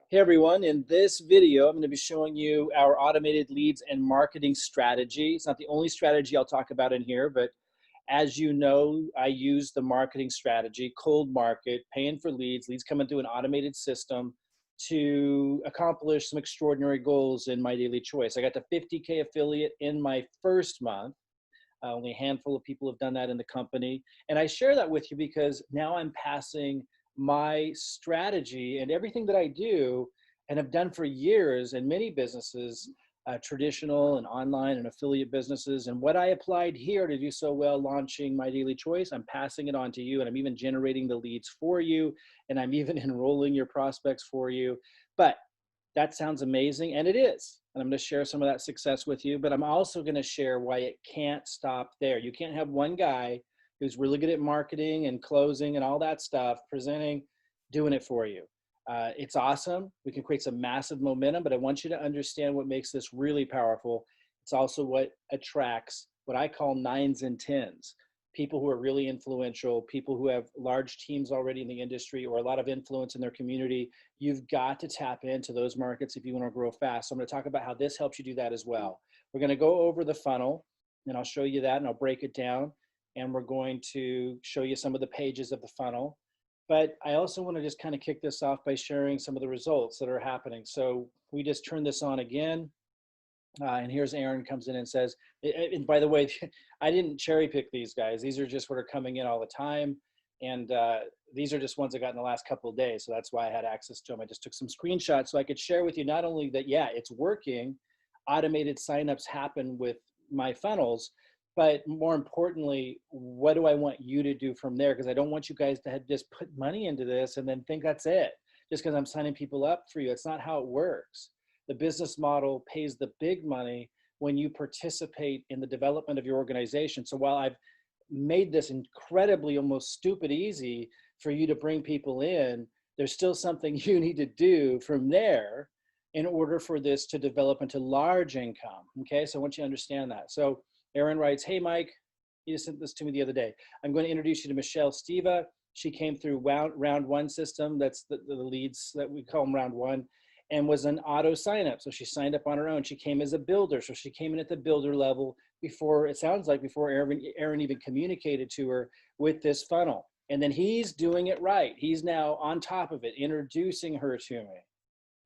Hey everyone, in this video, I'm going to be showing you our automated leads and marketing strategy. It's not the only strategy I'll talk about in here, but as you know, I use the marketing strategy, cold market, paying for leads, leads coming through an automated system to accomplish some extraordinary goals in MyDailyChoice. I got the 50K affiliate in my first month. Only a handful of people have done that in the company. And I share that with you because now I'm passing my strategy and everything that I do and have done for years in many businesses, traditional and online and affiliate businesses. And what I applied here to do so well launching My Daily Choice, I'm passing it on to you, and I'm even generating the leads for you, and I'm even enrolling your prospects for you. But that sounds amazing, and it is. And I'm going to share some of that success with you, but I'm also going to share why it can't stop there. You can't have one guy who's really good at marketing and closing and all that stuff, presenting, doing it for you. It's awesome. We can create some massive momentum, but I want you to understand what makes this really powerful. It's also what attracts what I call nines and tens. People who are really influential, people who have large teams already in the industry or a lot of influence in their community. You've got to tap into those markets if you want to grow fast. So I'm going to talk about how this helps you do that as well. We're going to go over the funnel, and I'll show you that, and I'll break it down. And we're going to show you some of the pages of the funnel. But I also want to just kind of kick this off by sharing some of the results that are happening. So we just turn this on again. And here's Aaron comes in and says, and by the way, I didn't cherry pick these guys. These are just what are coming in all the time. And these are just ones I got in the last couple of days. So that's why I had access to them. I just took some screenshots so I could share with you not only that, yeah, it's working, automated signups happen with my funnels, but more importantly, what do I want you to do from there? Because I don't want you guys to have just put money into this and then think that's it. Just because I'm signing people up for you. It's not how it works. The business model pays the big money when you participate in the development of your organization. So while I've made this incredibly, almost stupid easy for you to bring people in, there's still something you need to do from there in order for this to develop into large income. Okay, so I want you to understand that. So Aaron writes, hey, Mike, you just sent this to me the other day. I'm going to introduce you to Michelle Steva. She came through round one system. That's the leads that we call them round one, and was an auto sign up. So she signed up on her own. She came as a builder. So she came in at the builder level before, it sounds like before Aaron even communicated to her with this funnel. And then he's doing it right. He's now on top of it, introducing her to me.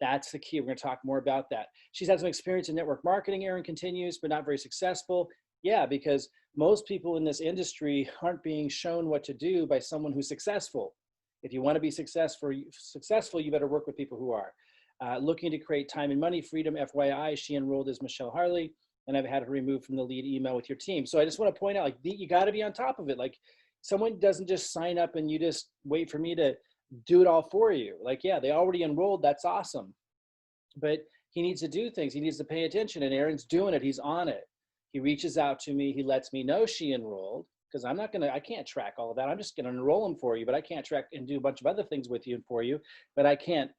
That's the key. We're going to talk more about that. She's had some experience in network marketing, Aaron continues, but not very successful. Yeah, because most people in this industry aren't being shown what to do by someone who's successful. If you want to be successful, you better work with people who are. Looking to create time and money freedom, FYI, she enrolled as Michelle Harley, and I've had her removed from the lead email with your team. So I just want to point out, like, you got to be on top of it. Like, someone doesn't just sign up and you just wait for me to do it all for you. Like, yeah, they already enrolled. That's awesome. But he needs to do things. He needs to pay attention, and Aaron's doing it. He's on it. He reaches out to me. He lets me know she enrolled, because I can't track all of that. I'm just going to enroll them for you, but I can't track and do a bunch of other things with you and for you, but I can't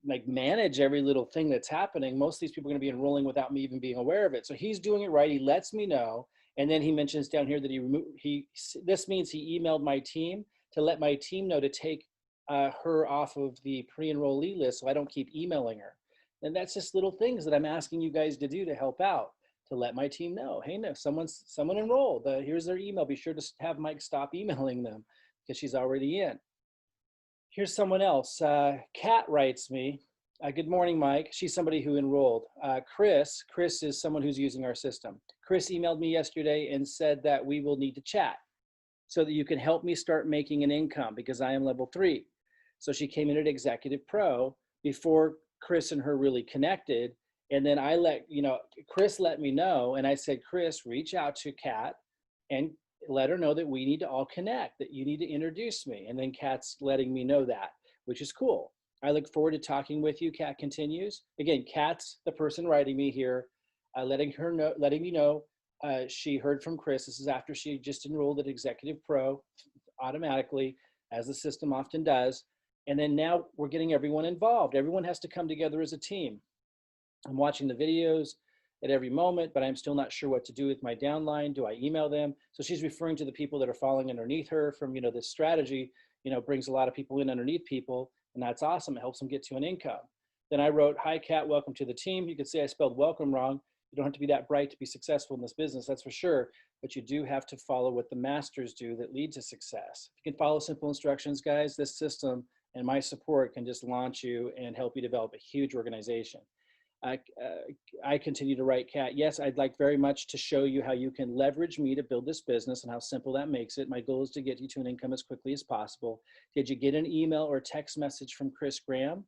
like manage every little thing that's happening. Most of these people are going to be enrolling without me even being aware of it. So he's doing it right. He lets me know. And then he mentions down here that this means he emailed my team to let my team know to take her off of the pre-enrollee list so I don't keep emailing her. And that's just little things that I'm asking you guys to do to help out, to let my team know, hey, no, someone enrolled, here's their email. Be sure to have Mike stop emailing them because she's already in. Here's someone else. Kat writes me, good morning, Mike. She's somebody who enrolled. Chris is someone who's using our system. Chris emailed me yesterday and said that we will need to chat so that you can help me start making an income because I am level 3. So she came in at Executive Pro before Chris and her really connected. And then Chris let me know, and I said, Chris, reach out to Kat and let her know that we need to all connect, that you need to introduce me. And then Kat's letting me know that, which is cool. I look forward to talking with you. Kat continues. Again, Kat's the person writing me here, letting me know she heard from Chris. This is after she just enrolled at Executive Pro automatically, as the system often does. And then now we're getting everyone involved. Everyone has to come together as a team. I'm watching the videos at every moment, but I'm still not sure what to do with my downline. Do I email them? So she's referring to the people that are falling underneath her from, this strategy, brings a lot of people in underneath people, and that's awesome. It helps them get to an income. Then I wrote, hi, Kat, welcome to the team. You can see I spelled welcome wrong. You don't have to be that bright to be successful in this business, that's for sure. But you do have to follow what the masters do that lead to success. If you can follow simple instructions, guys, this system and my support can just launch you and help you develop a huge organization. I continue to write, Kat, yes, I'd like very much to show you how you can leverage me to build this business and how simple that makes it. My goal is to get you to an income as quickly as possible. Did you get an email or text message from Chris Graham?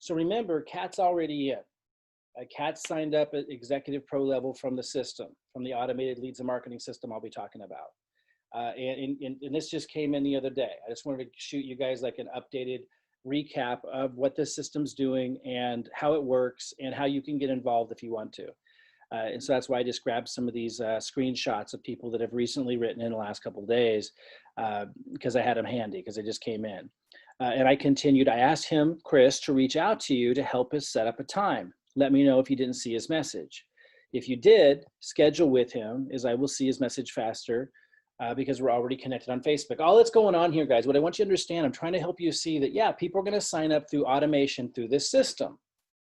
So remember, Kat's already in. Kat signed up at Executive Pro level from the system, from the automated leads and marketing system I'll be talking about. And this just came in the other day. I just wanted to shoot you guys like an updated recap of what this system's doing and how it works and how you can get involved if you want to. And so that's why I just grabbed some of these screenshots of people that have recently written in the last couple of days because I had them handy because they just came in. And I continued, I asked him, Chris, to reach out to you to help us set up a time. Let me know if you didn't see his message. If you did, schedule with him as I will see his message faster. Because we're already connected on Facebook. All that's going on here, guys, what I want you to understand, I'm trying to help you see that, yeah, people are going to sign up through automation through this system.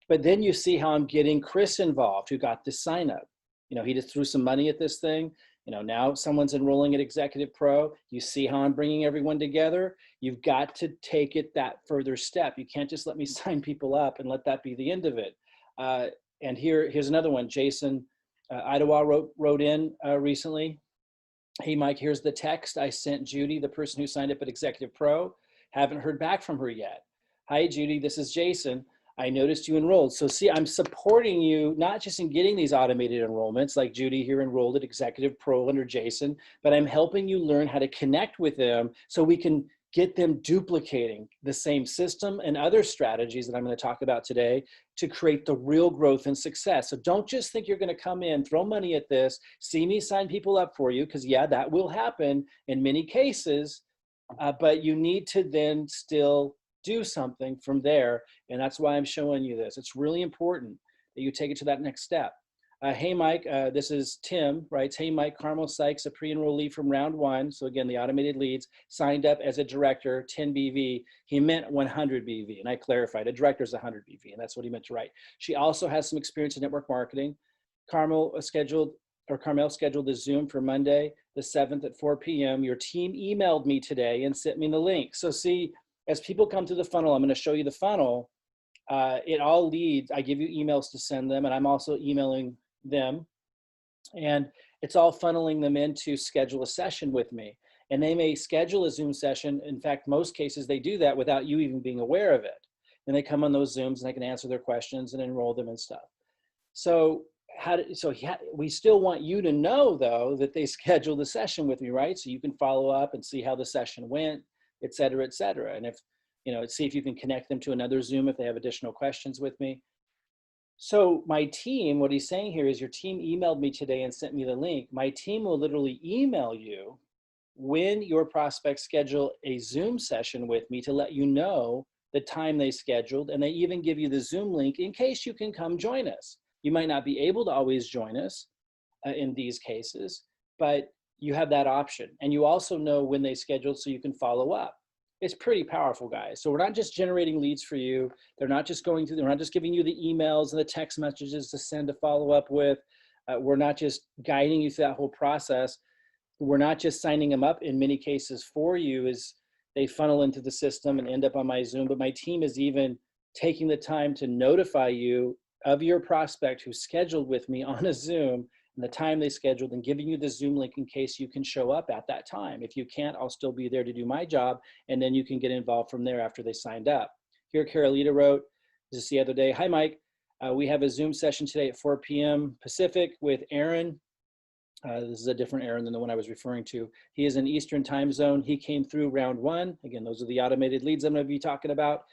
But then you see how I'm getting Chris involved, who got this sign up. You know, he just threw some money at this thing. You know, now someone's enrolling at Executive Pro. You see how I'm bringing everyone together. You've got to take it that further step. You can't just let me sign people up and let that be the end of it. And here's another one. Jason Idawa wrote in recently. Hey, Mike, here's the text I sent Judy, the person who signed up at Executive Pro. Haven't heard back from her yet. Hi, Judy, this is Jason. I noticed you enrolled. So see, I'm supporting you, not just in getting these automated enrollments like Judy here enrolled at Executive Pro under Jason, but I'm helping you learn how to connect with them so we can get them duplicating the same system and other strategies that I'm going to talk about today to create the real growth and success. So don't just think you're going to come in, throw money at this, see me sign people up for you, because yeah, that will happen in many cases, but you need to then still do something from there. And that's why I'm showing you this. It's really important that you take it to that next step. Hey, Mike, this is Tim, writes, hey, Mike, Carmel Sykes, a pre-enrollee from round 1. So again, the automated leads, signed up as a director, 10 BV. He meant 100 BV, and I clarified, a director is 100 BV, and that's what he meant to write. She also has some experience in network marketing. Carmel scheduled the Zoom for Monday, the 7th at 4 p.m. Your team emailed me today and sent me the link. So see, as people come through the funnel, I'm going to show you the funnel. It all leads, I give you emails to send them, and I'm also emailing them, and it's all funneling them in to schedule a session with me. And they may schedule a Zoom session. In fact, most cases they do that without you even being aware of it. And they come on those Zooms and I can answer their questions and enroll them and stuff. So we still want you to know though that they scheduled the session with me, right? So you can follow up and see how the session went, et cetera, et cetera. And if, you know, see if you can connect them to another Zoom if they have additional questions with me. So my team, what he's saying here is your team emailed me today and sent me the link. My team will literally email you when your prospects schedule a Zoom session with me to let you know the time they scheduled. And they even give you the Zoom link in case you can come join us. You might not be able to always join us in these cases, but you have that option. And you also know when they scheduled so you can follow up. It's pretty powerful, guys. So we're not just generating leads for you. They're not just going through, they're not just giving you the emails and the text messages to send to follow up with. We're not just guiding you through that whole process. We're not just signing them up in many cases for you as they funnel into the system and end up on my Zoom, but my team is even taking the time to notify you of your prospect who's scheduled with me on a Zoom and the time they scheduled, and giving you the Zoom link in case you can show up at that time. If you can't, I'll still be there to do my job, and then you can get involved from there after they signed up. Here, Carolita wrote, this is the other day, hi, Mike. We have a Zoom session today at 4 p.m. Pacific with Aaron. This is a different Aaron than the one I was referring to. He is in Eastern time zone. He came through round 1. Again, those are the automated leads I'm going to be talking about,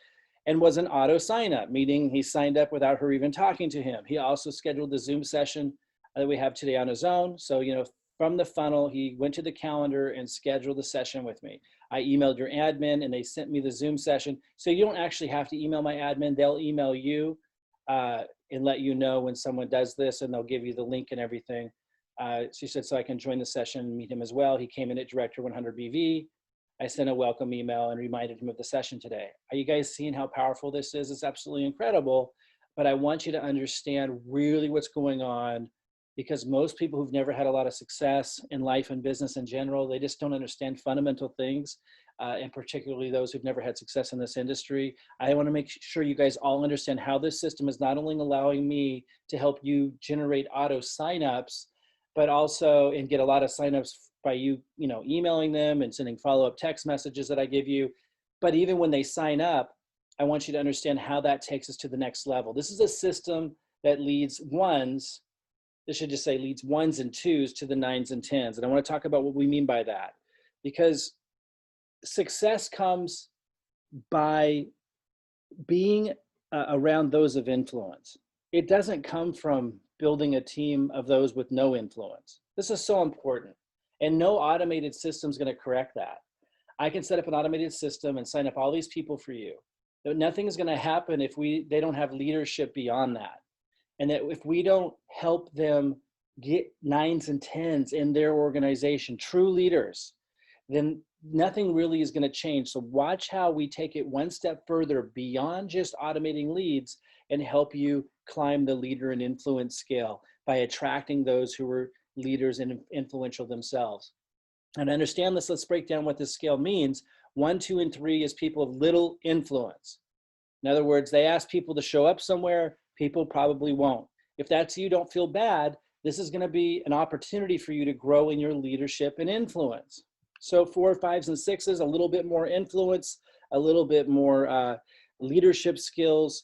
and was an auto sign up, meaning he signed up without her even talking to him. He also scheduled the Zoom session that we have today on his own. So, you know, from the funnel, he went to the calendar and scheduled the session with me. I emailed your admin and they sent me the Zoom session. So you don't actually have to email my admin. They'll email you and let you know when someone does this, and they'll give you the link and everything. She said, so I can join the session and meet him as well. He came in at Director 100 BV. I sent a welcome email and reminded him of the session today. Are you guys seeing how powerful this is? It's absolutely incredible but I want you to understand really what's going on, because most people who've never had a lot of success in life and business in general, they just don't understand fundamental things, and particularly those who've never had success in this industry. I want to make sure you guys all understand how this system is not only allowing me to help you generate auto signups, but also and get a lot of signups by you emailing them and sending follow-up text messages that I give you. But even when they sign up, I want you to understand how that takes us to the next level. This is a system that leads ones, this should just say leads ones and twos to the nines and tens. And I want to talk about what we mean by that, because success comes by being around those of influence. It doesn't come from building a team of those with no influence. This is so important. And no automated system is going to correct that. I can set up an automated system and sign up all these people for you. But nothing is going to happen if they don't have leadership beyond that. And that if we don't help them get nines and tens in their organization, true leaders, then nothing really is going to change. So watch how we take it one step further beyond just automating leads and help you climb the leader and influence scale by attracting those who are leaders and influential themselves. And understand this, let's break down what this scale means. 1, 2, and 3 is people of little influence. In other words, they ask people to show up somewhere, people probably won't. If that's you, don't feel bad. This is going to be an opportunity for you to grow in your leadership and influence. So 4, 5s, and 6s, a little bit more influence, a little bit more leadership skills.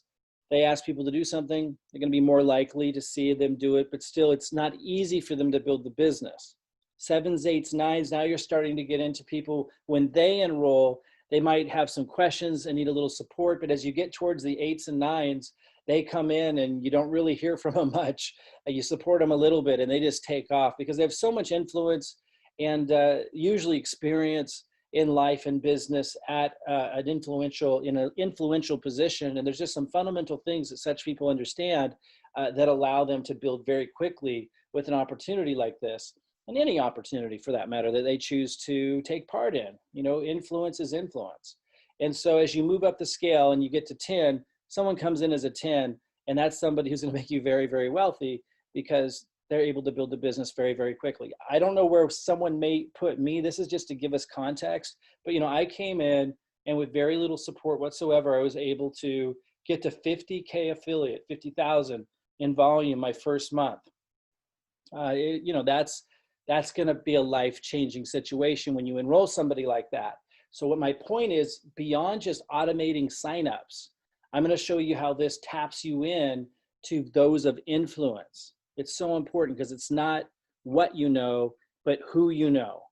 They ask people to do something, they're going to be more likely to see them do it, but still it's not easy for them to build the business. 7s, 8s, 9s, now you're starting to get into people, when they enroll, they might have some questions and need a little support, but as you get towards the 8s and 9s, they come in and you don't really hear from them much. You support them a little bit and they just take off because they have so much influence and usually experience in life and business at in an influential position. And there's just some fundamental things that such people understand that allow them to build very quickly with an opportunity like this, and any opportunity for that matter that they choose to take part in. Influence is influence. And so as you move up the scale and you get to 10, someone comes in as a 10, and that's somebody who's going to make you very, very wealthy because they're able to build a business very, very quickly. I don't know where someone may put me. This is just to give us context. But, I came in and with very little support whatsoever, I was able to get to 50K affiliate, 50,000 in volume my first month. That's going to be a life-changing situation when you enroll somebody like that. So what my point is, beyond just automating signups, I'm going to show you how this taps you in to those of influence. It's so important because it's not what you know, but who you know.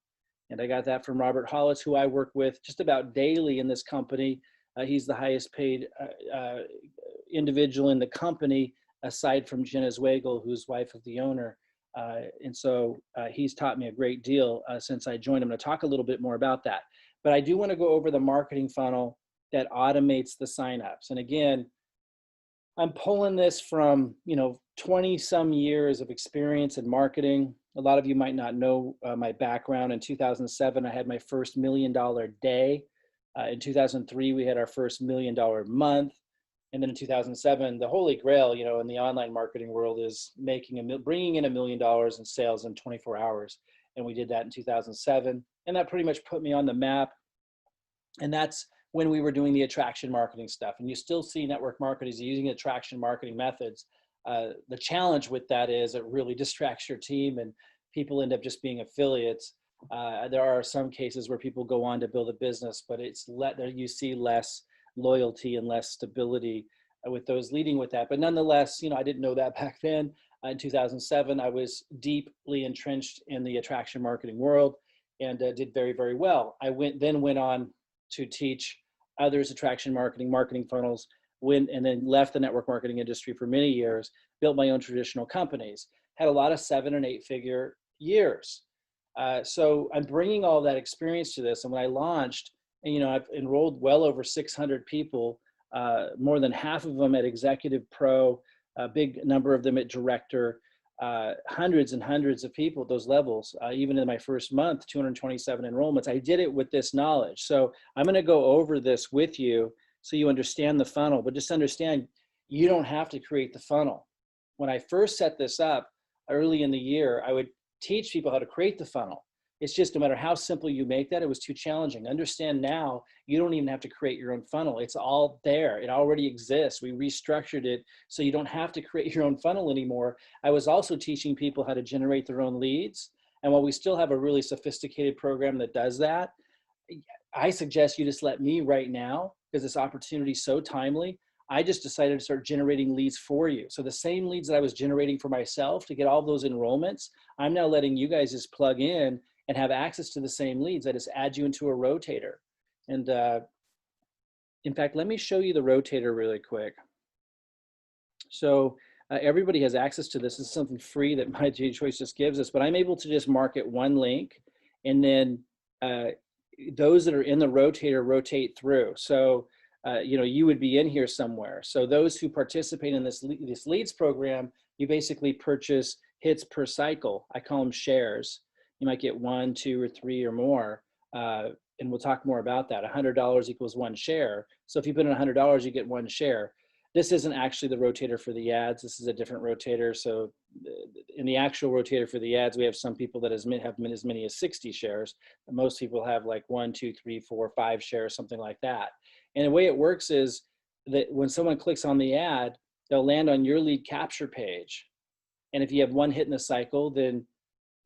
And I got that from Robert Hollis, who I work with just about daily in this company. He's the highest paid individual in the company, aside from Jenna Zweigel, who's wife of the owner. And so he's taught me a great deal since I joined him. I'm going to talk a little bit more about that. But I do want to go over the marketing funnel that automates the signups. And again, I'm pulling this from 20 some years of experience in marketing. A lot of you might not know my background. In 2007, I had my first $1 million day. In 2003, we had our first $1 million month. And then in 2007, the holy grail, in the online marketing world is bringing in $1 million in sales in 24 hours. And we did that in 2007. And that pretty much put me on the map. And that's when we were doing the attraction marketing stuff. And you still see network marketers using attraction marketing methods. The challenge with that is it really distracts your team and people end up just being affiliates. There are some cases where people go on to build a business, but you see less loyalty and less stability with those leading with that. But nonetheless, I didn't know that back then. In 2007, I was deeply entrenched in the attraction marketing world and did very, very well. I went on to teach others attraction marketing funnels, and then left the network marketing industry for many years, built my own traditional companies, had a lot of 7- and 8-figure years. So I'm bringing all that experience to this. And when I launched, and I've enrolled well over 600 people, more than half of them at Executive Pro, a big number of them at Director, hundreds and hundreds of people at those levels. Even in my first month, 227 enrollments. I did it with this knowledge. So I'm going to go over this with you so you understand the funnel, but just understand you don't have to create the funnel. When I first set this up early in the year, I would teach people how to create the funnel. It's just no matter how simple you make that, it was too challenging. Understand now, you don't even have to create your own funnel. It's all there. It already exists. We restructured it so you don't have to create your own funnel anymore. I was also teaching people how to generate their own leads. And while we still have a really sophisticated program that does that, I suggest you just let me right now, because this opportunity is so timely. I just decided to start generating leads for you. So the same leads that I was generating for myself to get all those enrollments, I'm now letting you guys just plug in and have access to the same leads. I just add you into a rotator. And in fact, let me show you the rotator really quick. So everybody has access to this. This is something free that MyDailyChoice just gives us, but I'm able to just market one link, and then those that are in the rotator rotate through. So you know, you would be in here somewhere. So those who participate in this leads program, you basically purchase hits per cycle. I call them shares. You might get 1, 2, or 3 or more. And we'll talk more about that. $100 equals 1 share. So if you put in $100, you get 1 share. This isn't actually the rotator for the ads. This is a different rotator. So in the actual rotator for the ads, we have some people that have as many as 60 shares. Most people have like 1, 2, 3, 4, 5 shares, something like that. And the way it works is that when someone clicks on the ad, they'll land on your lead capture page. And if you have 1 hit in the cycle, then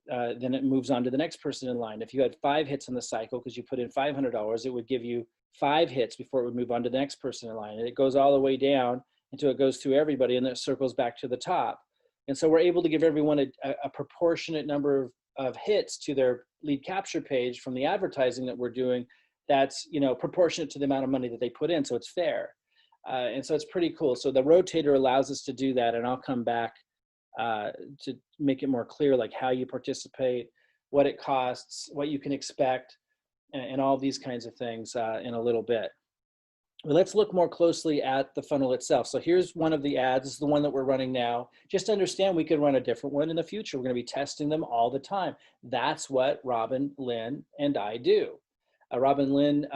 it moves on to the next person in line. If you had 5 hits in the cycle because you put in $500, it would give you 5 hits before it would move on to the next person in line. And it goes all the way down until it goes through everybody, and then it circles back to the top. And so we're able to give everyone a proportionate number of hits to their lead capture page from the advertising that we're doing. That's, you know, proportionate to the amount of money that they put in, so it's fair. And so it's pretty cool. So the rotator allows us to do that, and I'll come back to make it more clear, like how you participate, what it costs, what you can expect, and all these kinds of things in a little bit. Well, let's look more closely at the funnel itself. So here's one of the ads. This is the one that we're running now. Just to understand, we could run a different one in the future. We're going to be testing them all the time. That's what Robin, Lynn, and I do. Robin Lynn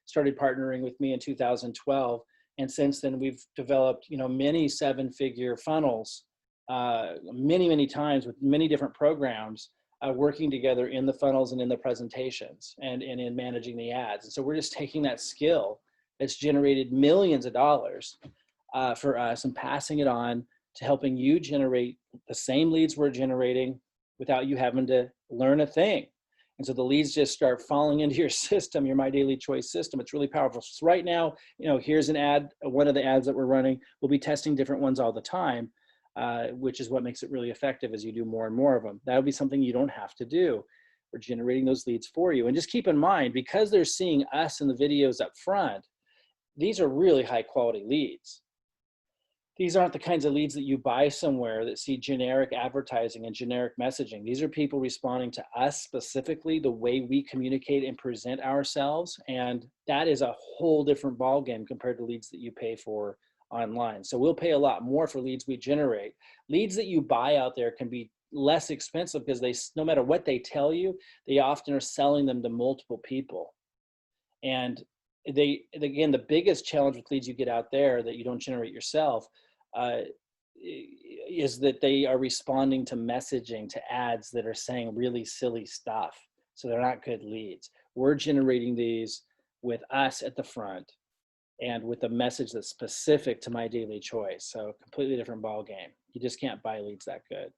started partnering with me in 2012, and since then we've developed, you know, many 7-figure funnels, many times with many different programs, working together in the funnels and in the presentations and in managing the ads. And so we're just taking that skill that's generated millions of dollars for us and passing it on to helping you generate the same leads we're generating without you having to learn a thing. And so the leads just start falling into your system, your MyDailyChoice system. It's really powerful. So right now, you know, here's an ad, one of the ads that we're running. We'll be testing different ones all the time, which is what makes it really effective as you do more and more of them. That'll be something you don't have to do. We're generating those leads for you. And just keep in mind, because they're seeing us in the videos up front, these are really high quality leads. These aren't the kinds of leads that you buy somewhere that see generic advertising and generic messaging. These are people responding to us specifically, the way we communicate and present ourselves. And that is a whole different ballgame compared to leads that you pay for online. So we'll pay a lot more for leads we generate. Leads that you buy out there can be less expensive because they, no matter what they tell you, they often are selling them to multiple people. And again, the biggest challenge with leads you get out there that you don't generate yourself is that they are responding to messaging, to ads that are saying really silly stuff. So they're not good leads. We're generating these with us at the front and with a message that's specific to MyDailyChoice. So completely different ball game. You just can't buy leads that good.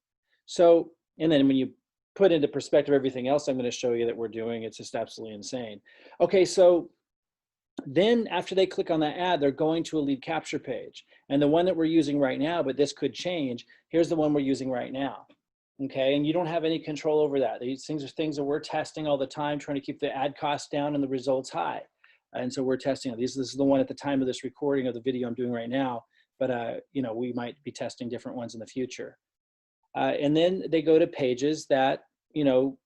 So, and then when you put into perspective everything else I'm going to show you that we're doing, it's just absolutely insane. Okay, so then after they click on that ad, they're going to a lead capture page. And the one that we're using right now, but this could change, here's the one we're using right now. Okay, and you don't have any control over that. These things are things that we're testing all the time, trying to keep the ad costs down and the results high. And so we're testing these. This is the one at the time of this recording of the video I'm doing right now, but you know, we might be testing different ones in the future. And then they go to pages that, you know,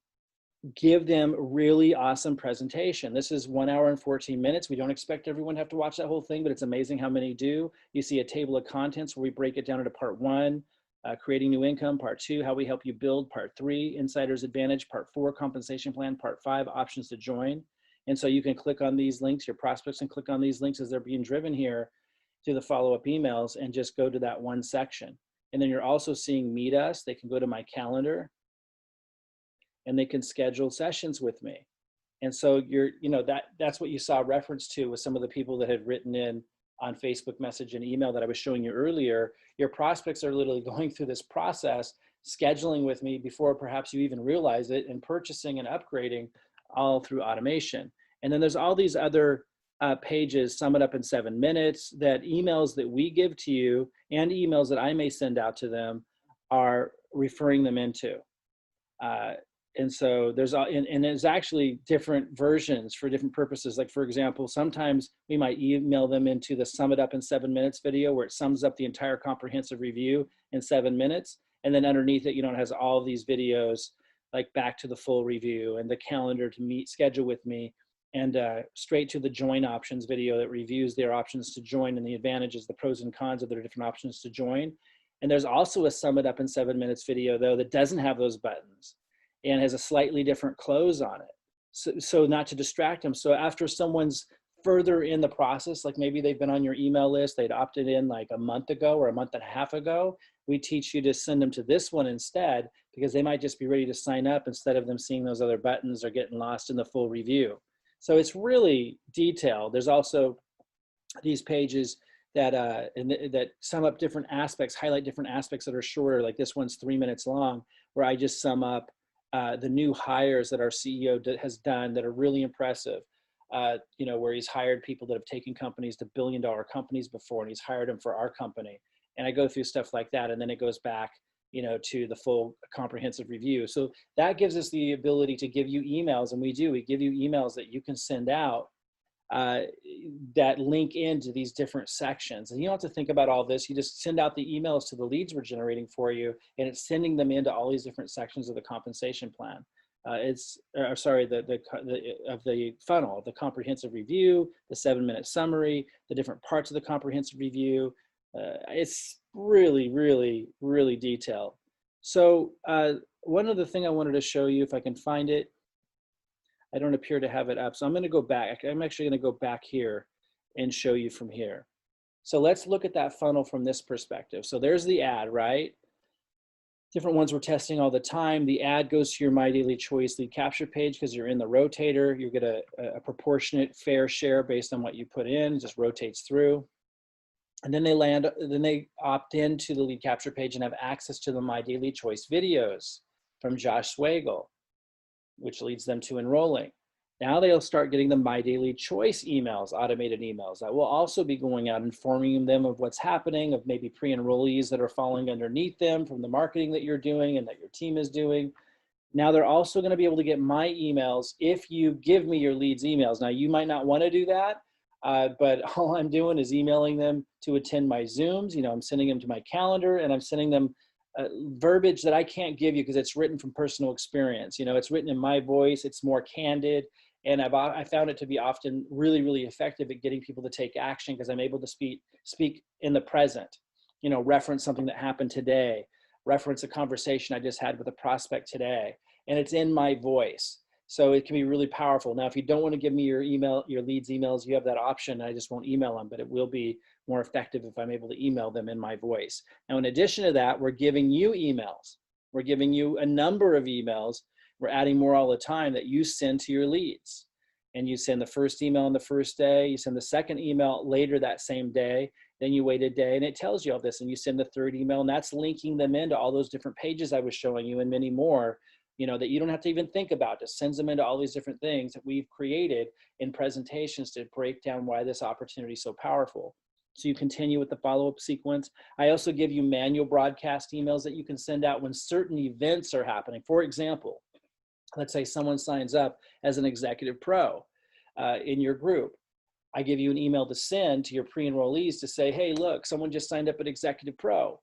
give them really awesome presentation. This is 1 hour and 14 minutes. We don't expect everyone to have to watch that whole thing, but it's amazing how many do. You see a table of contents where we break it down into part 1, creating new income, part 2, how we help you build, part 3, insider's advantage, part 4, compensation plan, part 5, options to join. And so you can click on these links, your prospects can click on these links as they're being driven here through the follow-up emails and just go to that one section. And then you're also seeing Meet Us. They can go to my calendar and they can schedule sessions with me. And so that's what you saw reference to with some of the people that had written in on Facebook message and email that I was showing you earlier. Your prospects are literally going through this process, scheduling with me before perhaps you even realize it, and purchasing and upgrading all through automation. And then there's all these other pages, sum it up in 7 minutes, that emails that we give to you and emails that I may send out to them are referring them into. And so there's actually different versions for different purposes. Like, for example, sometimes we might email them into the Sum It Up in 7 Minutes video, where it sums up the entire comprehensive review in 7 minutes. And then underneath it, it has all these videos, like back to the full review and the calendar to schedule with me, and straight to the join options video that reviews their options to join and the advantages, the pros and cons of their different options to join. And there's also a Sum It Up in 7 Minutes video, though, that doesn't have those buttons and has a slightly different close on it. So not to distract them. So after someone's further in the process, like maybe they've been on your email list, they'd opted in like a month ago or a month and a half ago, we teach you to send them to this one instead, because they might just be ready to sign up instead of them seeing those other buttons or getting lost in the full review. So it's really detailed. There's also these pages that that sum up different aspects, highlight different aspects that are shorter. Like this one's 3 minutes long, where I just sum up the new hires that our CEO has done that are really impressive. Where he's hired people that have taken companies to billion-dollar companies before, and he's hired them for our company. And I go through stuff like that, and then it goes back, to the full comprehensive review. So that gives us the ability to give you emails, and we give you emails that you can send out that link into these different sections. And you don't have to think about all this. You just send out the emails to the leads we're generating for you, and it's sending them into all these different sections of the compensation plan. Of the funnel, the comprehensive review, the 7-minute summary, the different parts of the comprehensive review. It's really, really, really detailed. So one other thing I wanted to show you, if I can find it, I don't appear to have it up. So I'm going to go back. I'm actually going to go back here and show you from here. So let's look at that funnel from this perspective. So there's the ad, right? Different ones we're testing all the time. The ad goes to your MyDailyChoice lead capture page because you're in the rotator. You get a proportionate fair share based on what you put in. It just rotates through. And then they opt into the lead capture page and have access to the MyDailyChoice videos from Josh Swagel, which leads them to enrolling. Now they'll start getting the MyDailyChoice emails, automated emails that will also be going out, informing them of what's happening, of maybe pre-enrollees that are falling underneath them from the marketing that you're doing and that your team is doing. Now they're also going to be able to get my emails if you give me your leads emails. Now you might not want to do that, but all I'm doing is emailing them to attend my Zooms. I'm sending them to my calendar, and I'm sending them verbiage that I can't give you because it's written from personal experience. It's written in my voice. It's more candid. And I found it to be often really, really effective at getting people to take action because I'm able to speak in the present, reference something that happened today, reference a conversation I just had with a prospect today, and it's in my voice. So it can be really powerful. Now, if you don't want to give me your leads emails, you have that option. I just won't email them, but it will be more effective if I'm able to email them in my voice. Now, in addition to that, we're giving you emails. We're giving you a number of emails. We're adding more all the time that you send to your leads. And you send the first email on the first day, you send the second email later that same day, then you wait a day and it tells you all this, and you send the third email, and that's linking them into all those different pages I was showing you and many more, that you don't have to even think about. Just sends them into all these different things that we've created in presentations to break down why this opportunity is so powerful. So you continue with the follow-up sequence. I also give you manual broadcast emails that you can send out when certain events are happening. For example, let's say someone signs up as an executive pro in your group. I give you an email to send to your pre-enrollees to say, hey, look, someone just signed up at executive pro.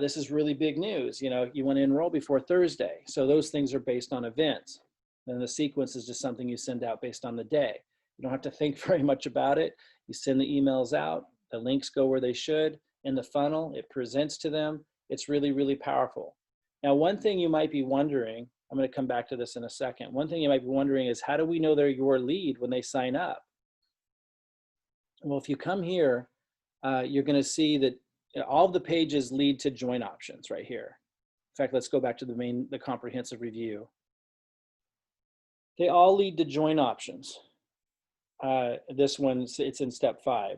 This is really big news. You want to enroll before Thursday. So those things are based on events. And the sequence is just something you send out based on the day. You don't have to think very much about it. You send the emails out. The links go where they should in the funnel. It presents to them. It's really, really powerful. Now, one thing you might be wondering, I'm going to come back to this in a second. One thing you might be wondering is, how do we know they're your lead when they sign up? Well, if you come here you're going to see that all the pages lead to join options right here. In fact, let's go back to the comprehensive review. They all lead to join options. This one, it's in step 5,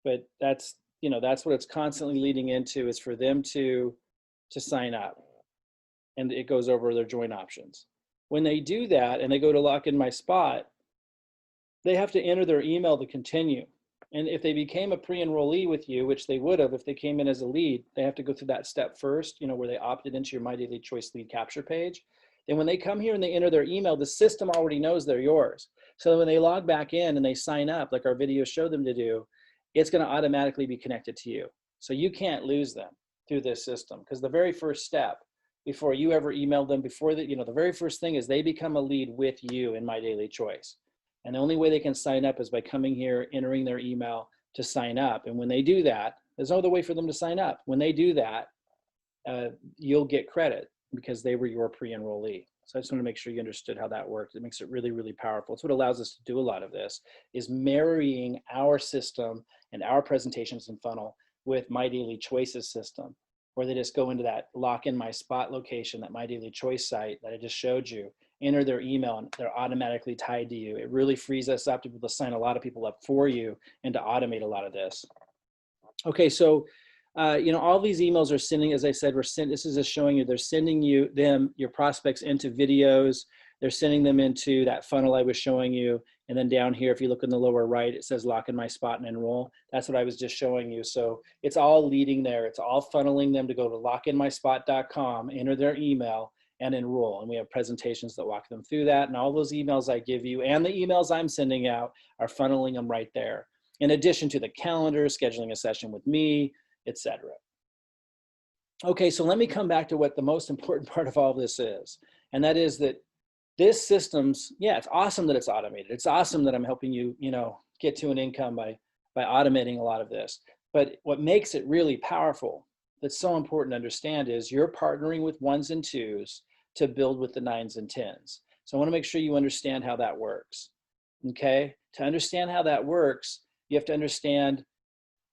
but that's what it's constantly leading into, is for them to sign up, and it goes over their join options. When they do that and they go to lock in my spot, they have to enter their email to continue. And if they became a pre-enrollee with you, which they would have if they came in as a lead, they have to go through that step first, where they opted into your MyDailyChoice lead capture page. Then when they come here and they enter their email, the system already knows they're yours. So when they log back in and they sign up, like our videos show them to do, it's going to automatically be connected to you. So you can't lose them through this system, because the very first step before you ever email them, the very first thing is they become a lead with you in MyDailyChoice. And the only way they can sign up is by coming here, entering their email to sign up. And when they do that, there's no other way for them to sign up. When they do that, you'll get credit because they were your pre-enrollee. So I just want to make sure you understood how that works. It makes it really, really powerful. It's what allows us to do a lot of this, is marrying our system and our presentations and funnel with MyDailyChoice's system, where they just go into that lock in my spot location, that MyDailyChoice site that I just showed you, enter their email, and they're automatically tied to you. It really frees us up to be able to sign a lot of people up for you and to automate a lot of this. Okay, so all these emails are sending, as I said, this is just showing you, they're sending your prospects into videos. They're sending them into that funnel I was showing you. And then down here, if you look in the lower right, it says lock in my spot and enroll. That's what I was just showing you. So it's all leading there. It's all funneling them to go to lockinmyspot.com, enter their email, and enroll. And we have presentations that walk them through that. And all those emails I give you and the emails I'm sending out are funneling them right there. In addition to the calendar, scheduling a session with me, etc. Okay, so let me come back to what the most important part of all this is. And that is that this system's, it's awesome that it's automated. It's awesome that I'm helping you, get to an income by automating a lot of this. But what makes it really powerful, that's so important to understand, is you're partnering with 1s and 2s to build with the 9s and 10s. So I want to make sure you understand how that works. Okay, to understand how that works, you have to understand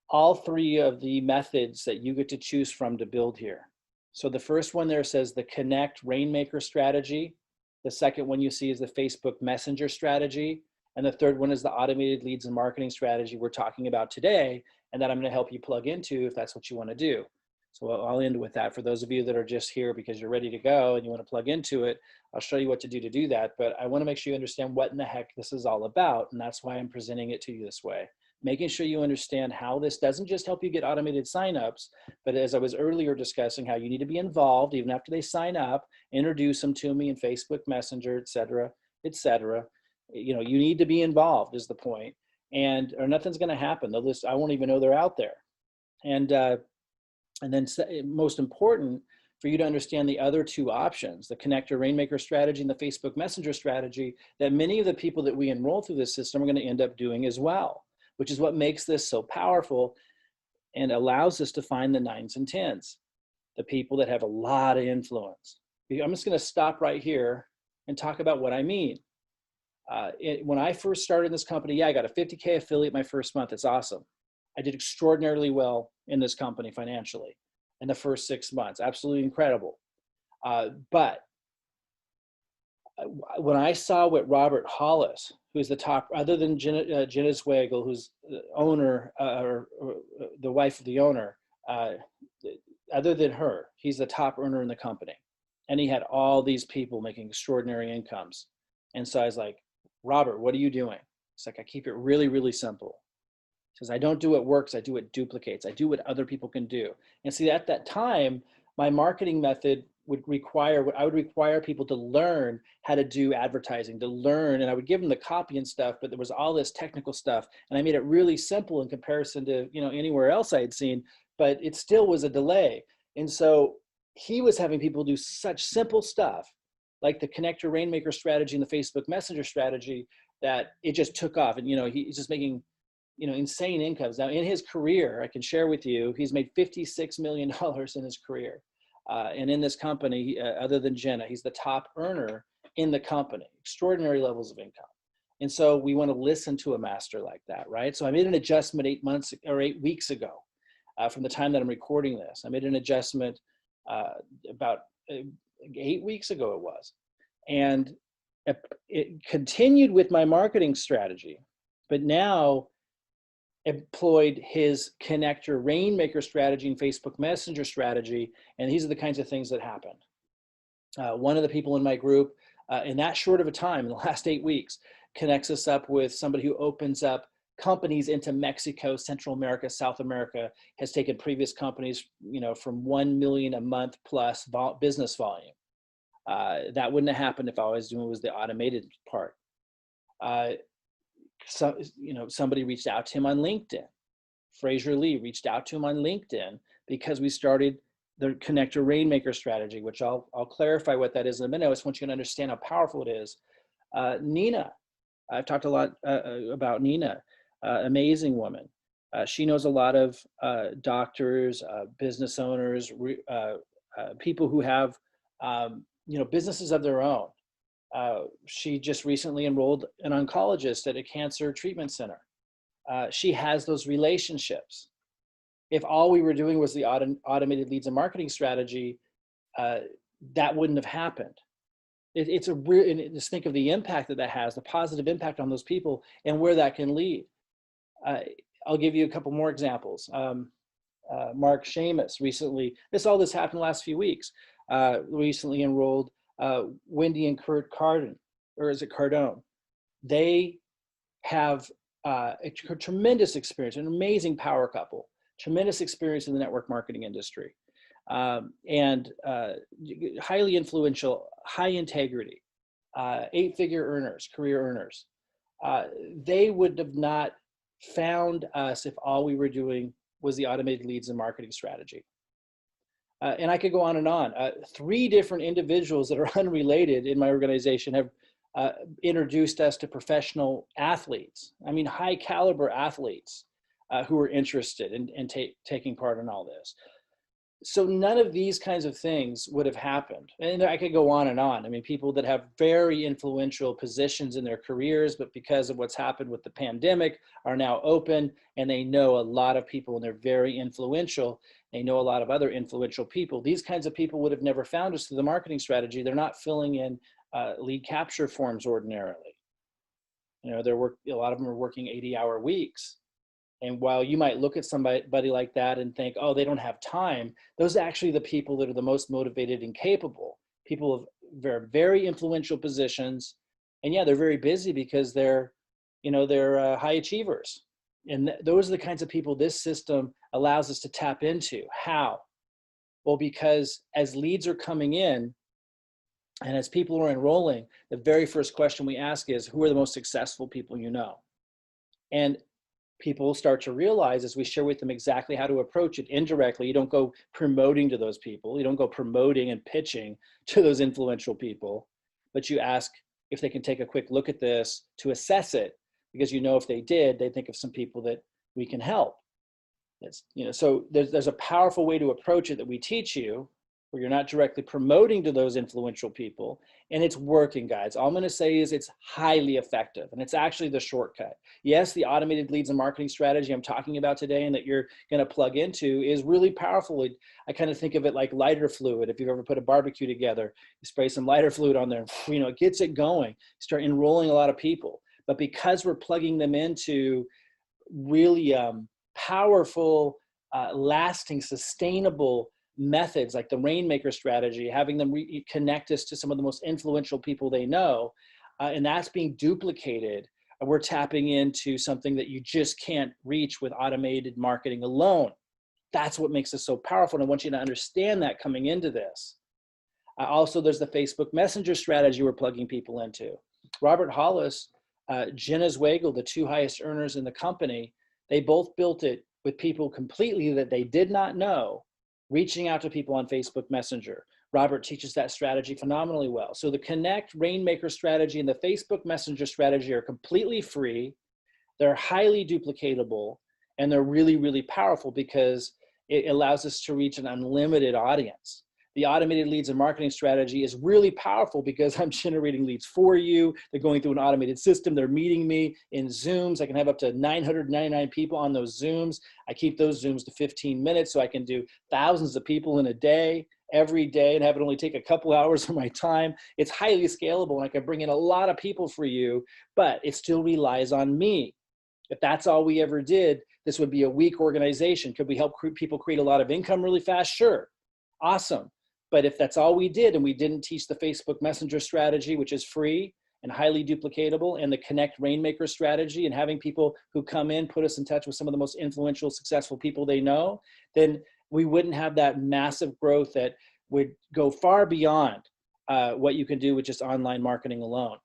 all 3 of the methods that you get to choose from to build here. So the first one there says the Connect Rainmaker strategy. The second one you see is the Facebook Messenger strategy. And the third one is the automated leads and marketing strategy we're talking about today, and that I'm going to help you plug into if that's what you want to do. So I'll end with that. For those of you that are just here because you're ready to go and you want to plug into it, I'll show you what to do that. But I want to make sure you understand what in the heck this is all about. And that's why I'm presenting it to you this way. Making sure you understand how this doesn't just help you get automated signups, but as I was earlier discussing, how you need to be involved even after they sign up, introduce them to me in Facebook Messenger, et cetera, et cetera. You need to be involved is the point, or nothing's going to happen. I won't even know they're out there. And then most important for you to understand the other 2 options, the Connector Rainmaker strategy and the Facebook Messenger strategy, that many of the people that we enroll through this system are going to end up doing as well, which is what makes this so powerful and allows us to find the 9s and 10s, the people that have a lot of influence. I'm just going to stop right here and talk about what I mean. When I first started in this company, I got a 50K affiliate my first month. It's awesome. I did extraordinarily well in this company financially in the first 6 months. Absolutely incredible. But when I saw what Robert Hollis, who's the top, other than Jenna Zweigel, who's the owner, or the wife of the owner, other than her, he's the top earner in the company. And he had all these people making extraordinary incomes. And so I was like, Robert, what are you doing? It's like, I keep it really, really simple. He says, I don't do what works, I do what duplicates. I do what other people can do. And see, at that time, my marketing method would require people to learn how to do advertising, to learn, and I would give them the copy and stuff, but there was all this technical stuff. And I made it really simple in comparison to, anywhere else I had seen, but it still was a delay. And so he was having people do such simple stuff, like the Connector Rainmaker strategy and the Facebook Messenger strategy, that it just took off. And, he's just making, insane incomes. Now in his career, I can share with you, he's made $56 million in his career. And in this company, other than Jenna, he's the top earner in the company, extraordinary levels of income. And so we want to listen to a master like that, right? So I made an adjustment 8 weeks ago from the time that I'm recording this. I made an adjustment about 8 weeks ago it was. And it continued with my marketing strategy, but now employed his connector rainmaker strategy and Facebook Messenger strategy. And these are the kinds of things that happened. One of the people in my group in that short of a time, in the last 8 weeks, connects us up with somebody who opens up companies into Mexico, Central America, South America, has taken previous companies, from 1 million a month plus business volume. That wouldn't have happened if all I was doing was the automated part. Somebody reached out to him on LinkedIn. Fraser Lee reached out to him on LinkedIn because we started the connector rainmaker strategy, which I'll clarify what that is in a minute. I just want you to understand how powerful it is. Nina, I've talked a lot about Nina, amazing woman. She knows a lot of doctors, business owners, people who have businesses of their own. She just recently enrolled an oncologist at a cancer treatment center. She has those relationships. If all we were doing was the automated leads and marketing strategy, that wouldn't have happened. It's a real, and just think of the impact that has, the positive impact on those people and where that can lead. I'll give you a couple more examples. Mark Seamus recently, all this happened the last few weeks, recently enrolled Wendy and Kurt Cardone, or is it Cardone? They have a tremendous experience, an amazing power couple, tremendous experience in the network marketing industry, and highly influential, high integrity, 8-figure earners, career earners. They would have not found us if all we were doing was the automated leads and marketing strategy. And I could go on and on. 3 different individuals that are unrelated in my organization have introduced us to professional athletes. I mean, high caliber athletes who are interested in taking part in all this. So none of these kinds of things would have happened. And I could go on and on. I mean, people that have very influential positions in their careers, but because of what's happened with the pandemic are now open, and they know a lot of people and they're very influential. They know a lot of other influential people. These kinds of people would have never found us through the marketing strategy. They're not filling in lead capture forms ordinarily. A lot of them are working 80-hour weeks. And while you might look at somebody like that and think, oh, they don't have time, those are actually the people that are the most motivated and capable. People of very, very influential positions. And yeah, they're very busy because they're high achievers. And those are the kinds of people this system allows us to tap into. How? Well, because as leads are coming in and as people are enrolling, the very first question we ask is, who are the most successful people you know? And people start to realize as we share with them exactly how to approach it indirectly. You don't go promoting to those people. You don't go promoting and pitching to those influential people, but you ask if they can take a quick look at this to assess it, because if they did, they'd think of some people that we can help. So there's a powerful way to approach it that we teach you, where you're not directly promoting to those influential people, and it's working, guys. All I'm going to say is it's highly effective, and it's actually the shortcut. Yes, the automated leads and marketing strategy I'm talking about today and that you're going to plug into is really powerful. I kind of think of it like lighter fluid. If you've ever put a barbecue together, you spray some lighter fluid on there, and it gets it going. You start enrolling a lot of people. But because we're plugging them into really powerful, lasting, sustainable methods like the rainmaker strategy, having them connect us to some of the most influential people they know, and that's being duplicated, we're tapping into something that you just can't reach with automated marketing alone. That's what makes us so powerful, and I want you to understand that coming into this. Also, there's the Facebook Messenger strategy we're plugging people into. Robert Hollis, Jenna Zweigel, the 2 highest earners in the company, they both built it with people completely that they did not know, reaching out to people on Facebook Messenger. Robert teaches that strategy phenomenally well. So the Connect Rainmaker strategy and the Facebook Messenger strategy are completely free. They're highly duplicatable, and they're really, really powerful because it allows us to reach an unlimited audience. The automated leads and marketing strategy is really powerful because I'm generating leads for you. They're going through an automated system. They're meeting me in Zooms. I can have up to 999 people on those Zooms. I keep those Zooms to 15 minutes so I can do thousands of people in a day, every day, and have it only take a couple hours of my time. It's highly scalable, and I can bring in a lot of people for you, but it still relies on me. If that's all we ever did, this would be a weak organization. Could we help people create a lot of income really fast? Sure. Awesome. But if that's all we did and we didn't teach the Facebook Messenger strategy, which is free and highly duplicatable, and the Connect Rainmaker strategy, and having people who come in put us in touch with some of the most influential, successful people they know, then we wouldn't have that massive growth that would go far beyond what you can do with just online marketing alone.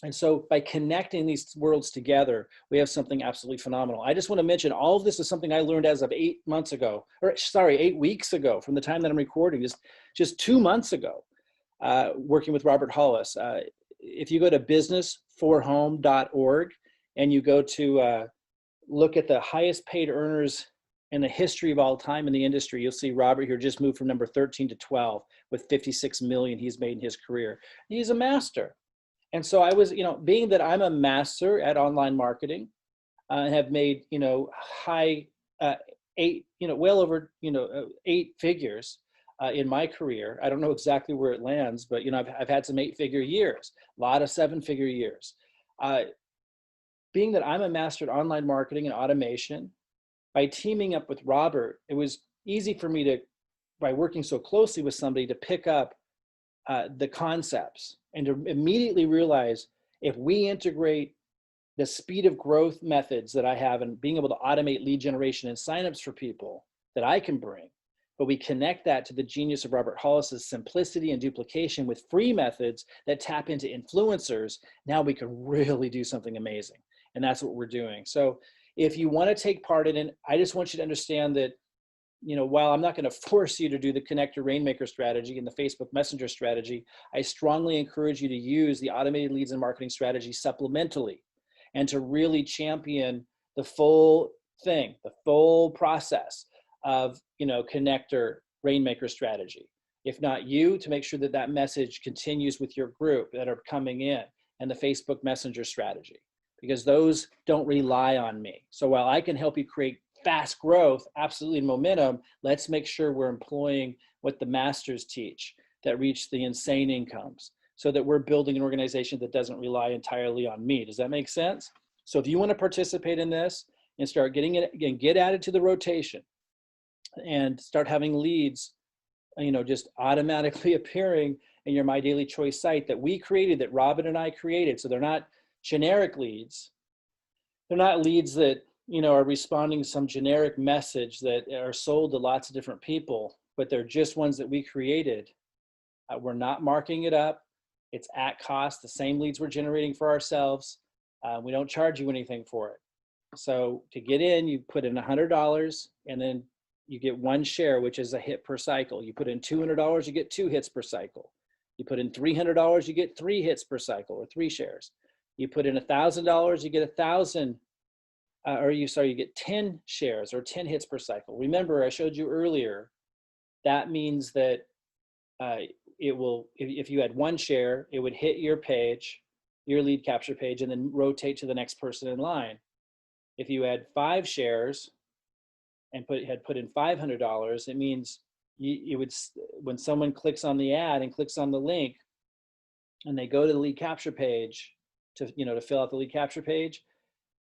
And so by connecting these worlds together, we have something absolutely phenomenal. I just want to mention all of this is something I learned as of 8 months ago, or sorry, 8 weeks ago from the time that I'm recording, just 2 months ago, working with Robert Hollis. If you go to businessforhome.org and you go to look at the highest paid earners in the history of all time in the industry, you'll see Robert here just moved from number 13 to 12 with 56 million he's made in his career. He's a master. And so I was, being that I'm a master at online marketing and have made, high well over, 8 figures in my career. I don't know exactly where it lands, but, I've had some 8-figure years, a lot of 7-figure years. Being that I'm a master at online marketing and automation, by teaming up with Robert, it was easy for me by working so closely with somebody, to pick up the concepts and to immediately realize, if we integrate the speed of growth methods that I have and being able to automate lead generation and signups for people that I can bring, but we connect that to the genius of Robert Hollis's simplicity and duplication with free methods that tap into influencers, now we can really do something amazing. And that's what we're doing. So if you want to take part in it, I just want you to understand that, while I'm not going to force you to do the Connector Rainmaker strategy and the Facebook Messenger strategy, I strongly encourage you to use the automated leads and marketing strategy supplementally, and to really champion the full thing, the full process of, Connector Rainmaker strategy. If not you, to make sure that that message continues with your group that are coming in, and the Facebook Messenger strategy, because those don't rely on me. So while I can help you create fast growth, absolutely, momentum, let's make sure we're employing what the masters teach that reach the insane incomes, so that we're building an organization that doesn't rely entirely on me. Does that make sense? So if you want to participate in this and start getting it and get added to the rotation and start having leads, just automatically appearing in your My Daily Choice site that we created, that Robin and I created. So they're not generic leads. They're not leads that are responding to some generic message that are sold to lots of different people, but they're just ones that we created. We're not marking it up. It's at cost, the same leads we're generating for ourselves. We don't charge you anything for it. So to get in, you put in $100, and then you get 1 share, which is a hit per cycle. You put in $200, you get 2 hits per cycle. You put in $300, you get 3 hits per cycle, or 3 shares. You put in $1,000, you get 1,000. You get 10 shares or 10 hits per cycle. Remember, I showed you earlier, that means that it will, if you had 1 share, it would hit your page, your lead capture page, and then rotate to the next person in line. If you had 5 shares and had put in $500, it means you would, when someone clicks on the ad and clicks on the link, and they go to the lead capture page to fill out the lead capture page,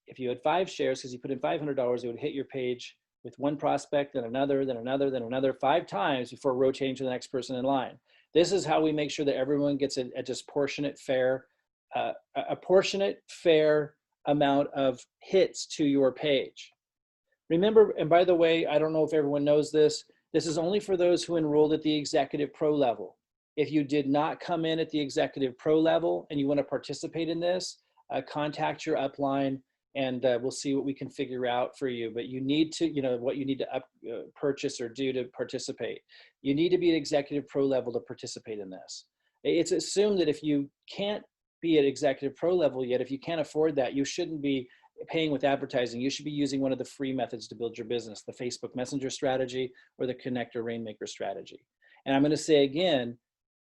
if you had 5 shares, because you put in $500, it would hit your page with 1 prospect, then another, then another, then another, 5 times before rotating to the next person in line. This is how we make sure that everyone gets a disproportionate, fair, fair amount of hits to your page. Remember, and by the way, I don't know if everyone knows this, this is only for those who enrolled at the Executive Pro level. If you did not come in at the Executive Pro level and you want to participate in this, contact your upline, and we'll see what we can figure out for you. But you need to, what you need to purchase or do to participate. You need to be at Executive Pro level to participate in this. It's assumed that if you can't be at Executive Pro level yet, if you can't afford that, you shouldn't be paying with advertising. You should be using one of the free methods to build your business, the Facebook Messenger strategy or the Connector Rainmaker strategy. And I'm going to say again,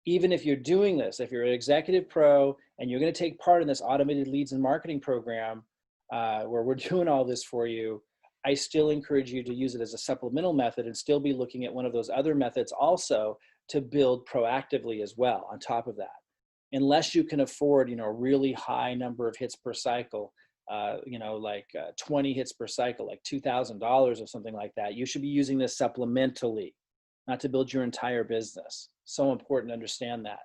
even if you're doing this, if you're an executive pro and you're going to take part in this automated leads and marketing program where we're doing all this for you, I still encourage you to use it as a supplemental method and still be looking at one of those other methods also to build proactively as well on top of that. Unless you can afford, a really high number of hits per cycle, like 20 hits per cycle, like $2,000 or something like that, you should be using this supplementally, not to build your entire business. So important to understand that.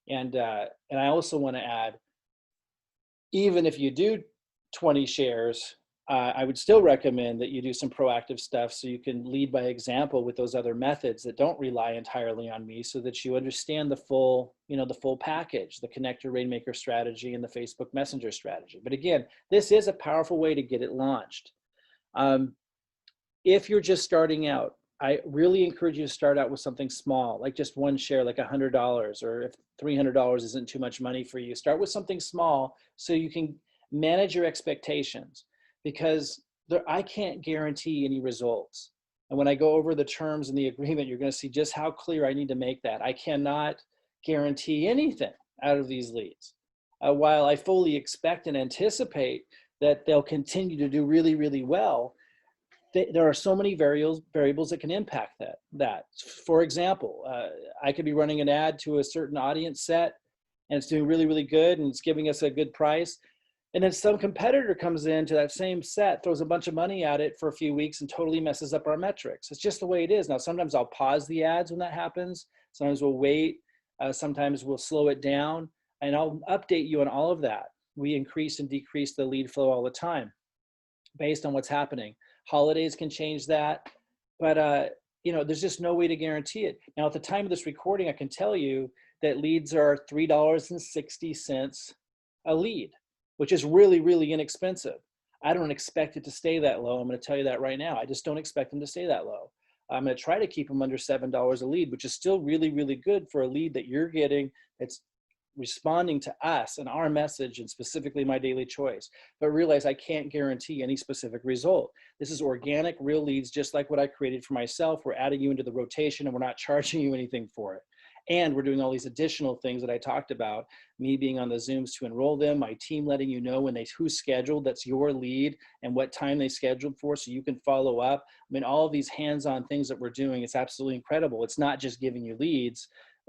And I also want to add, even if you do 20 shares, I would still recommend that you do some proactive stuff so you can lead by example with those other methods that don't rely entirely on me, so that you understand the full, the full package, the connector rainmaker strategy and the Facebook Messenger strategy. But again, this is a powerful way to get it launched. If you're just starting out, I really encourage you to start out with something small, like just one share, like $100, or if $300 isn't too much money for you, start with something small so you can manage your expectations. Because I can't guarantee any results. And when I go over the terms in the agreement, you're going to see just how clear I need to make that. I cannot guarantee anything out of these leads. While I fully expect and anticipate that they'll continue to do really, really well, there are so many variables that can impact that. For example, I could be running an ad to a certain audience set and it's doing really, really good and it's giving us a good price. And then some competitor comes into that same set, throws a bunch of money at it for a few weeks and totally messes up our metrics. It's just the way it is. Now, sometimes I'll pause the ads when that happens. Sometimes we'll wait. Sometimes we'll slow it down. And I'll update you on all of that. We increase and decrease the lead flow all the time based on what's happening. Holidays can change that. But, there's just no way to guarantee it. Now, at the time of this recording, I can tell you that leads are $3.60 a lead, which is really, really inexpensive. I don't expect it to stay that low. I'm going to tell you that right now. I just don't expect them to stay that low. I'm going to try to keep them under $7 a lead, which is still really, really good for a lead that you're getting that's responding to us and our message, and specifically My Daily Choice. But realize I can't guarantee any specific result. This is organic, real leads, just like what I created for myself. We're adding you into the rotation and we're not charging you anything for it. And we're doing all these additional things that I talked about, me being on the Zooms to enroll them, my team letting you know who's scheduled, that's your lead, and what time they scheduled for so you can follow up. I mean, all of these hands-on things that we're doing, it's absolutely incredible. It's not just giving you leads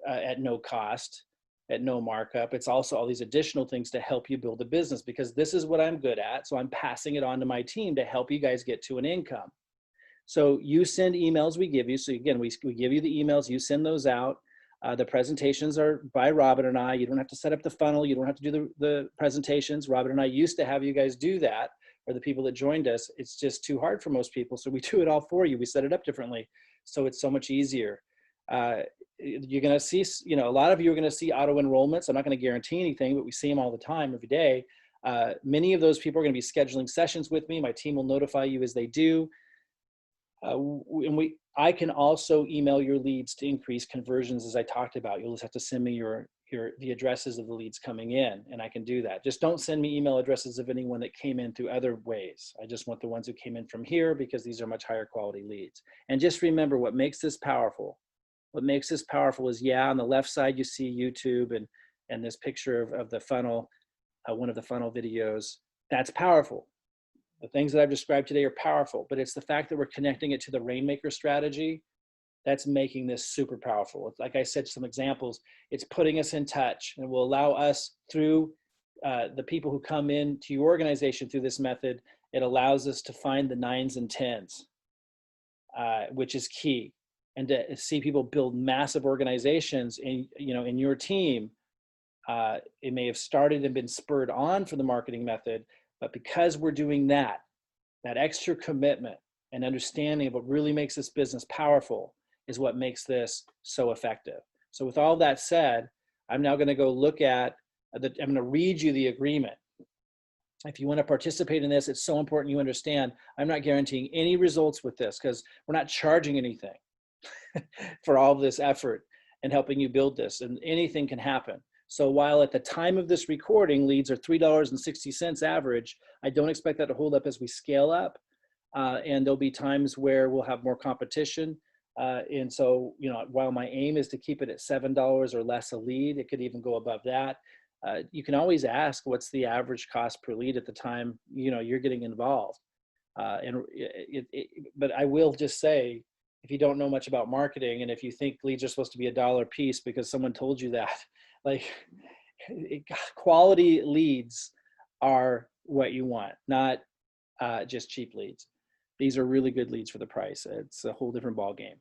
at no cost, at no markup. It's also all these additional things to help you build a business, because this is what I'm good at. So I'm passing it on to my team to help you guys get to an income. So you send emails we give you. So again, we give you the emails, you send those out. The presentations are by Robin and I. You don't have to set up the funnel. You don't have to do the presentations. Robin and I used to have you guys do that, or the people that joined us. It's just too hard for most people. So we do it all for you. We set it up differently. So it's so much easier. You're going to see, a lot of you are going to see auto enrollments. I'm not going to guarantee anything, but we see them all the time, every day. Many of those people are going to be scheduling sessions with me. My team will notify you as they do. I can also email your leads to increase conversions, as I talked about. You'll just have to send me the addresses of the leads coming in, and I can do that. Just don't send me email addresses of anyone that came in through other ways. I just want the ones who came in from here, because these are much higher quality leads. And just remember, what makes this powerful. What makes this powerful is, on the left side you see YouTube and this picture of the funnel, one of the funnel videos. That's powerful. The things that I've described today are powerful, but it's the fact that we're connecting it to the Rainmaker strategy that's making this super powerful. Like I said, some examples, it's putting us in touch and will allow us through the people who come in to your organization through this method. It allows us to find the 9s and 10s, which is key. And to see people build massive organizations in your team. It may have started and been spurred on for the marketing method, but because we're doing that extra commitment and understanding of what really makes this business powerful is what makes this so effective. So with all that said, I'm now going to go look at, I'm going to read you the agreement. If you want to participate in this, it's so important you understand I'm not guaranteeing any results with this, because we're not charging anything for all of this effort and helping you build this, and anything can happen. So while at the time of this recording, leads are $3.60 average, I don't expect that to hold up as we scale up. And there'll be times where we'll have more competition. And so, while my aim is to keep it at $7 or less a lead, it could even go above that. You can always ask what's the average cost per lead at the time, you're getting involved. But I will just say, if you don't know much about marketing, and if you think leads are supposed to be $1 a piece because someone told you that, like, quality leads are what you want, not just cheap leads. These are really good leads for the price. It's a whole different ball game.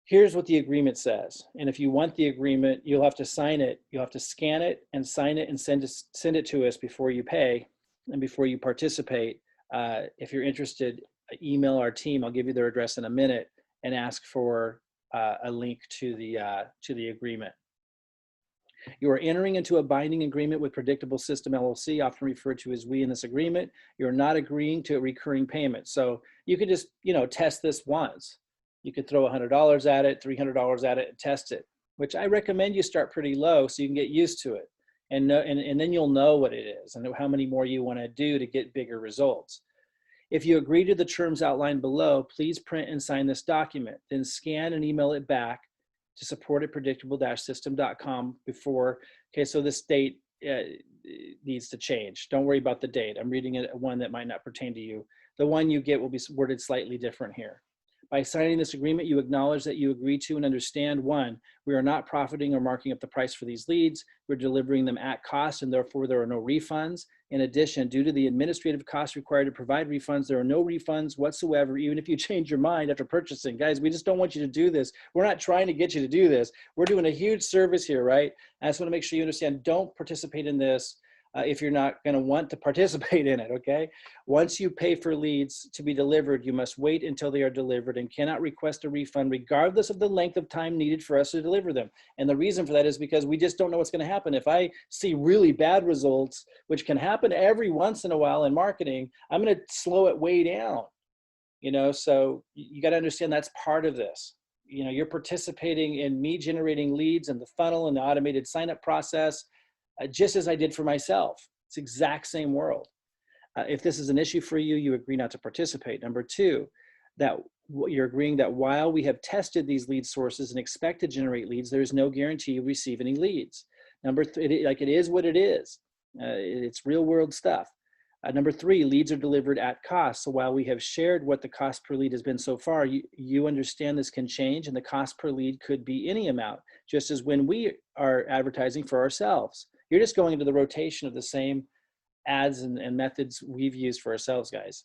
Here's what the agreement says. And if you want the agreement, you'll have to sign it. You'll have to scan it and sign it and send it to us before you pay and before you participate. If you're interested, email our team. I'll give you their address in a minute and ask for a link to the agreement. You are entering into a binding agreement with Predictable System LLC, often referred to as we in this agreement. You're not agreeing to a recurring payment. So you could just, test this once. You could throw $100 at it, $300 at it, and test it, which I recommend you start pretty low so you can get used to it. And then you'll know what it is and how many more you want to do to get bigger results. If you agree to the terms outlined below, please print and sign this document, then scan and email it back to support@predictable-system.com before. Okay, so this date needs to change. Don't worry about the date. I'm reading one that might not pertain to you. The one you get will be worded slightly different here. By signing this agreement, you acknowledge that you agree to and understand, 1, we are not profiting or marking up the price for these leads. We're delivering them at cost, and therefore there are no refunds. In addition, due to the administrative costs required to provide refunds, there are no refunds whatsoever, even if you change your mind after purchasing. Guys, we just don't want you to do this. We're not trying to get you to do this. We're doing a huge service here, right? I just want to make sure you understand, don't participate in this if you're not going to want to participate in it, okay? Once you pay for leads to be delivered, you must wait until they are delivered and cannot request a refund regardless of the length of time needed for us to deliver them. And the reason for that is because we just don't know what's going to happen. If I see really bad results, which can happen every once in a while in marketing, I'm going to slow it way down, so you got to understand that's part of this. You're participating in me generating leads and the funnel and the automated sign-up process, just as I did for myself. It's the exact same world. If this is an issue for you, you agree not to participate. Number 2, that you're agreeing that while we have tested these lead sources and expect to generate leads, there is no guarantee you receive any leads. Number 3, like, it is what it is. It's real world stuff. Number 3, leads are delivered at cost. So while we have shared what the cost per lead has been so far, you understand this can change, and the cost per lead could be any amount, just as when we are advertising for ourselves. You're just going into the rotation of the same ads and methods we've used for ourselves, guys.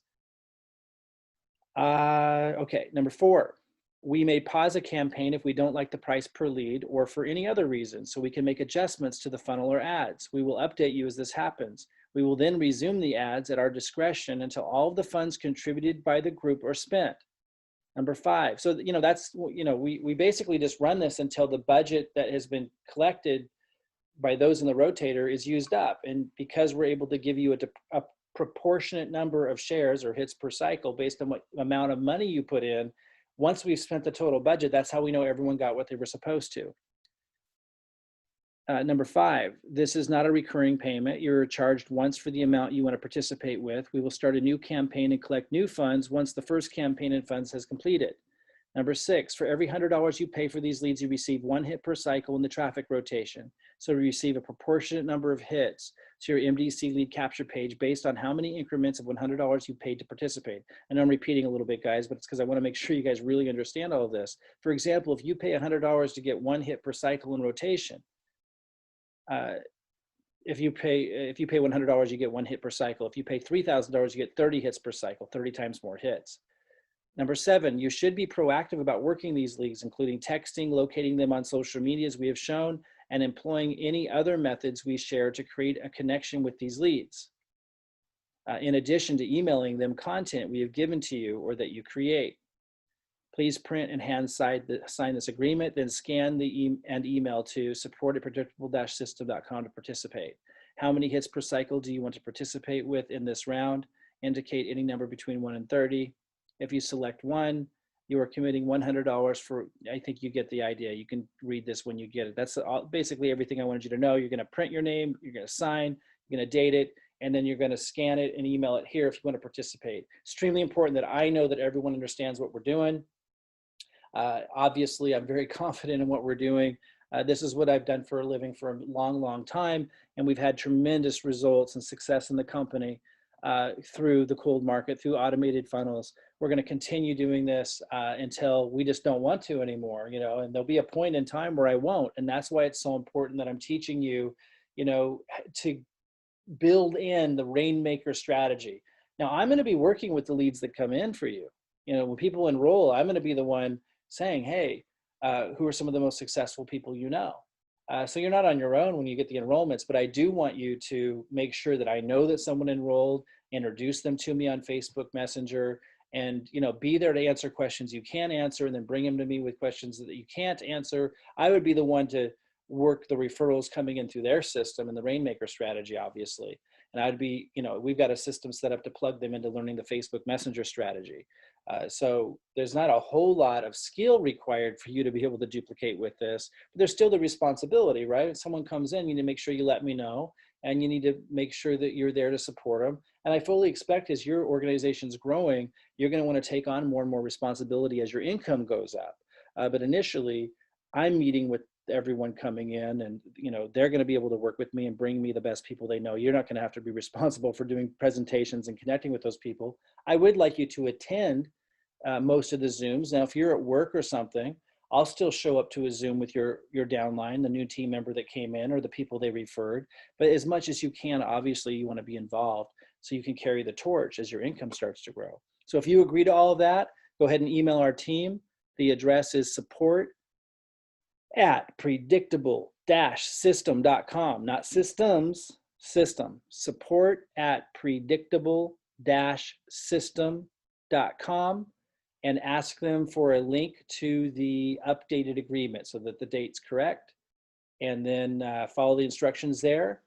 Okay, number 4, we may pause a campaign if we don't like the price per lead or for any other reason, so we can make adjustments to the funnel or ads. We will update you as this happens. We will then resume the ads at our discretion until all of the funds contributed by the group are spent. Number 5, so that's, we basically just run this until the budget that has been collected by those in the rotator is used up. And because we're able to give you a proportionate number of shares or hits per cycle based on what amount of money you put in, once we've spent the total budget, that's how we know everyone got what they were supposed to. Number 5, this is not a recurring payment. You're charged once for the amount you want to participate with. We will start a new campaign and collect new funds once the first campaign and funds has completed. Number 6, for every $100 you pay for these leads, you receive 1 hit per cycle in the traffic rotation. So you receive a proportionate number of hits to your MDC lead capture page based on how many increments of $100 you paid to participate. And I'm repeating a little bit, guys, but it's because I want to make sure you guys really understand all of this. For example, if you pay $100 to get 1 hit per cycle in rotation, if you pay $100, you get 1 hit per cycle. If you pay $3,000, you get 30 hits per cycle, 30 times more hits. Number 7, you should be proactive about working these leads, including texting, locating them on social media as we have shown, and employing any other methods we share to create a connection with these leads. In addition to emailing them content we have given to you or that you create. Please print and hand sign this agreement, then scan and email to support@predictable-system.com to participate. How many hits per cycle do you want to participate with in this round? Indicate any number between 1 and 30. If you select 1, you are committing $100 for, I think you get the idea. You can read this when you get it. That's basically everything I wanted you to know. You're going to print your name, you're going to sign, you're going to date it, and then you're going to scan it and email it here if you want to participate. Extremely important that I know that everyone understands what we're doing. Obviously, I'm very confident in what we're doing. This is what I've done for a living for a long, long time, and we've had tremendous results and success in the company through the cold market, through automated funnels. We're going to continue doing this until we just don't want to anymore, you know, and there'll be a point in time where I won't. And that's why it's so important that I'm teaching you, you know, to build in the rainmaker strategy. Now, I'm going to be working with the leads that come in for you. You know, when people enroll, I'm going to be the one saying, hey, who are some of the most successful people you know? So you're not on your own when you get the enrollments, but I do want you to make sure that I know that someone enrolled, introduce them to me on Facebook Messenger, and, you know, be there to answer questions you can answer, and then bring them to me with questions that you can't answer. I would be the one to work the referrals coming in through their system and the rainmaker strategy, obviously. And I'd be, you know, we've got a system set up to plug them into learning the Facebook Messenger strategy. So there's not a whole lot of skill required for you to be able to duplicate with this, but there's still the responsibility, right? If someone comes in, you need to make sure you let me know, and you need to make sure that you're there to support them. And I fully expect as your organization's growing, you're going to want to take on more and more responsibility as your income goes up. But initially, I'm meeting with everyone coming in, and, you know, they're going to be able to work with me and bring me the best people they know. You're not going to have to be responsible for doing presentations and connecting with those people. I would like you to attend most of the Zooms. Now, if you're at work or something, I'll still show up to a Zoom with your downline, the new team member that came in or the people they referred. But as much as you can, obviously you want to be involved so you can carry the torch as your income starts to grow. So if you agree to all of that, go ahead and email our team. The address is support@predictable-system.com, not systems, system. Support@predictable-system.com, and ask them for a link to the updated agreement so that the date's correct, and then follow the instructions there.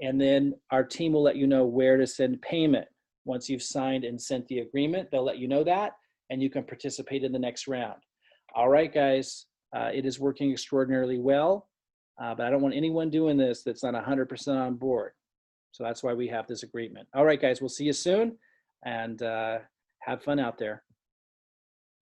And then our team will let you know where to send payment. Once you've signed and sent the agreement, they'll let you know that, and you can participate in the next round. All right, guys, it is working extraordinarily well, but I don't want anyone doing this that's not 100% on board. So that's why we have this agreement. All right, guys, we'll see you soon, and have fun out there.